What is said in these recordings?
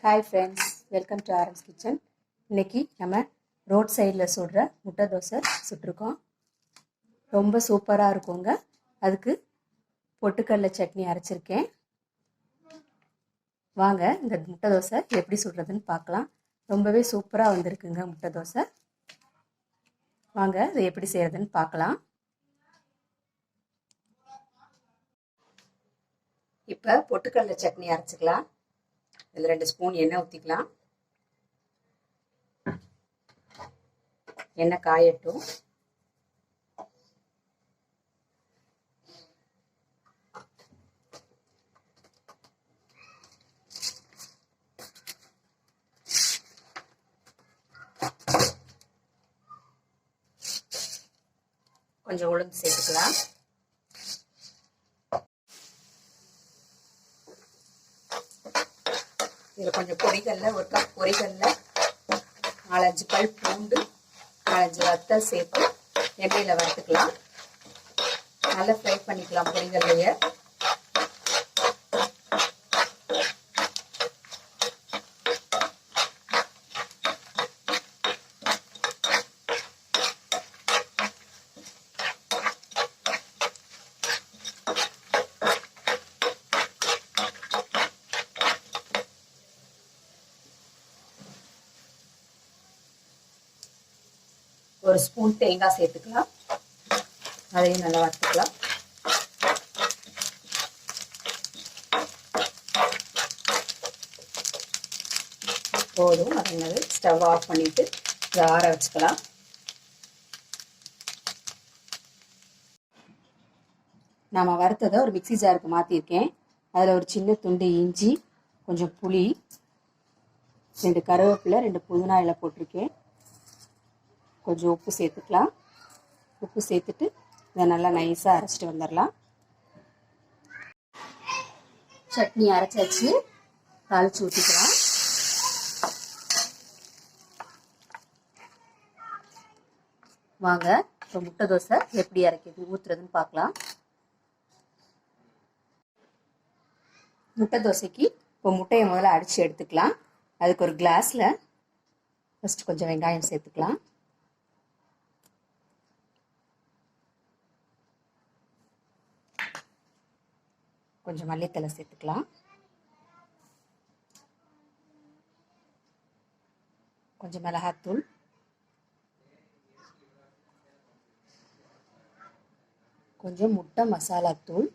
Hi friends, welcome to RMS kitchen. இன்றைக்கி நம்ம road சைடில் சுடுற முட்டை தோசை சுட்டிருக்கோம். ரொம்ப சூப்பராக இருக்குங்க. அதுக்கு பொட்டுக்கடலை சட்னி அரைச்சிருக்கேன். வாங்க இந்த முட்டை தோசை எப்படி சுடுறதுன்னு பார்க்கலாம். ரொம்பவே சூப்பராக வந்திருக்குங்க முட்டை தோசை. வாங்க அதை எப்படி செய்கிறதுன்னு பார்க்கலாம். இப்போ பொட்டுக்கடலை சட்னி அரைச்சிக்கலாம். இதில் 2 ஸ்பூன் எண்ணெய் ஊற்றிக்கலாம். எண்ணெய் காயட்டும். கொஞ்சம் உளுந்து சேர்த்துக்கலாம். இதில் கொஞ்சம் பொரிகல்ல, ஒரு கப் பொரிகல்ல, 4-5 பல் பூண்டு, 4-5 வத்தல் சேர்த்து எண்ணெயில் வறுத்துக்கலாம். நல்லா ஃப்ரை பண்ணிக்கலாம் பொரிகல்லையே. ஒரு ஸ்பூன் தேங்காய் சேர்த்துக்கலாம். அதையும் நல்லா வறுத்துக்கலாம். போதும், அதனால ஸ்டவ் ஆஃப் பண்ணிட்டு இதை ஆற வச்சுக்கலாம். நாம் வறுத்ததை ஒரு மிக்சி ஜாருக்கு மாற்றிருக்கேன். அதில் ஒரு சின்ன துண்டு இஞ்சி, கொஞ்சம் புளி, 2 கருவேப்பிலை, 2 புதினா இலை போட்டிருக்கேன். கொஞ்சம் உப்பு சேர்த்துக்கலாம். உப்பு சேர்த்துட்டு இதை நல்லா நைஸாக அரைச்சிட்டு வந்துடலாம். சட்னி அரைச்சாச்சு, தாளித்து ஊற்றிக்கலாம். வாங்க இப்போ முட்டை தோசை எப்படி ஊற்றுறதுன்னு பார்க்கலாம். முட்டை தோசைக்கு இப்போ முட்டையை முதல்ல அடித்து எடுத்துக்கலாம். அதுக்கு ஒரு கிளாஸில் ஃபஸ்ட்டு கொஞ்சம் வெங்காயம் சேர்த்துக்கலாம். கொஞ்சம் மல்லித்தலை சேர்த்துக்கலாம். கொஞ்சம் மிளகாத்தூள், கொஞ்சம் முட்டை மசாலா தூள்,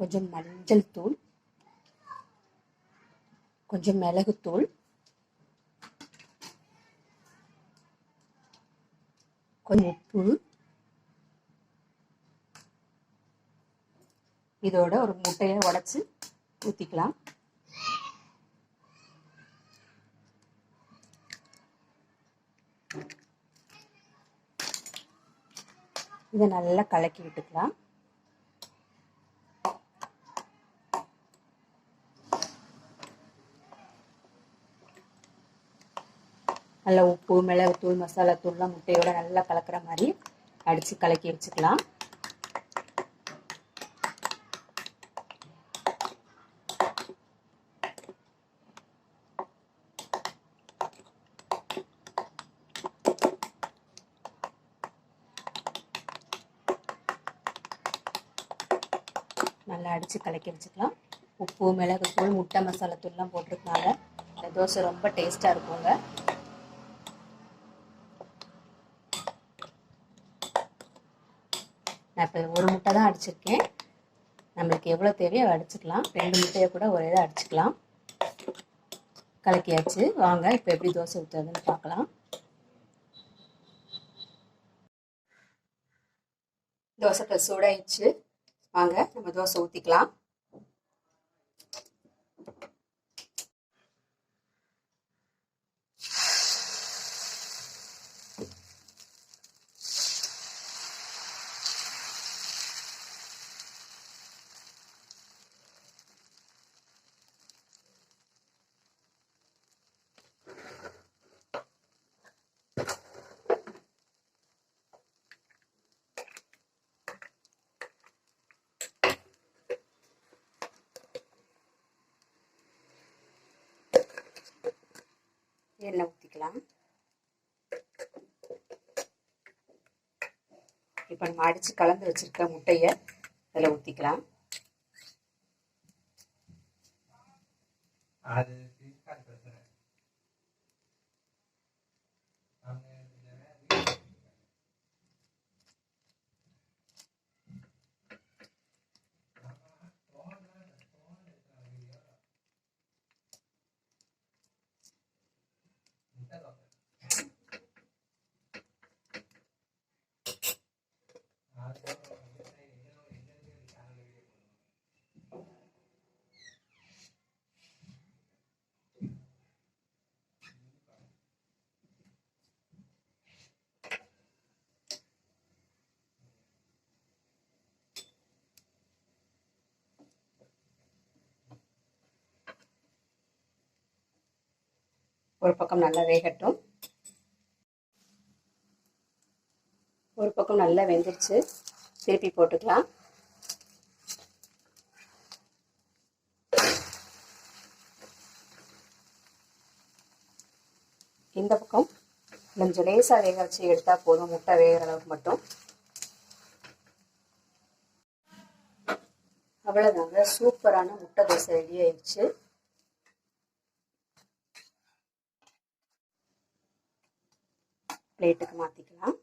கொஞ்சம் மஞ்சள் தூள், கொஞ்சம் மிளகுத்தூள், கொஞ்சம் உப்பு, இதோட ஒரு முட்டையை உடைச்சு ஊற்றிக்கலாம். இதை நல்லா கலக்கி விட்டுக்கலாம். நல்லா உப்பு, மிளகுத்தூள், மசாலா தூள்லாம் முட்டையோட நல்லா கலக்கிற மாதிரி அடித்து கலக்கி வச்சுக்கலாம். நல்லா அடித்து கலக்கி வச்சுக்கலாம். உப்பு, மிளகுத்தூள், முட்டை மசாலா தூள்லாம் போட்டிருக்கனால இந்த தோசை ரொம்ப டேஸ்ட்டாக இருக்குங்க. நான் இப்போ ஒரு முட்டை தான் அடிச்சிருக்கேன். நம்மளுக்கு எவ்வளோ தேவையோ அடிச்சுக்கலாம். 2 முட்டையை கூட ஒரே இதாக அடிச்சுக்கலாம். கலக்கியாச்சு. வாங்க இப்போ எப்படி தோசை ஊற்றுறதுன்னு பார்க்கலாம். தோசைக்கல் சூடாயிடுச்சு. வாங்க நம்ம தோசை ஊற்றிக்கலாம். எண்ணெய் ஊற்றிக்கலாம். இப்போ நம்ம அடித்து கலந்து வச்சுருக்க முட்டையை அதில் ஊற்றிக்கலாம். ஒரு பக்கம் நல்லா வேகட்டும். ஒரு பக்கம் நல்லா வெந்துருச்சு, திருப்பி போட்டுக்கலாம். இந்த பக்கம் கொஞ்சம் லேசாக வேக வச்சு எடுத்தால் போதும், முட்டை வேகிற அளவுக்கு மட்டும். அவ்வளோதாங்க, சூப்பரான முட்டை தோசை ரெடி ஆயிடுச்சு. பிளேட்டுக்கு மாற்றிக்கலாம்.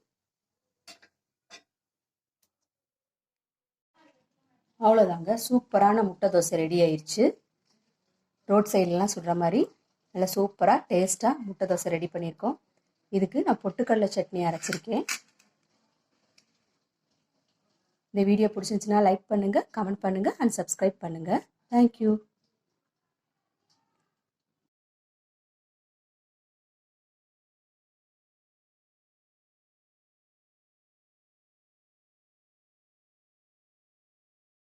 அவ்வளோதாங்க, சூப்பரான முட்டை தோசை ரெடி ஆயிடுச்சு. ரோட் சைட்லலாம் சுடுற மாதிரி நல்லா சூப்பராக டேஸ்ட்டாக முட்டை தோசை ரெடி பண்ணியிருக்கோம். இதுக்கு நான் பொட்டுக்கடலை சட்னி அரைச்சிருக்கேன். இந்த வீடியோ பிடிச்சிருந்துச்சுன்னா லைக் பண்ணுங்கள், கமெண்ட் பண்ணுங்கள் அண்ட் சப்ஸ்கிரைப் பண்ணுங்கள். தேங்க்யூ.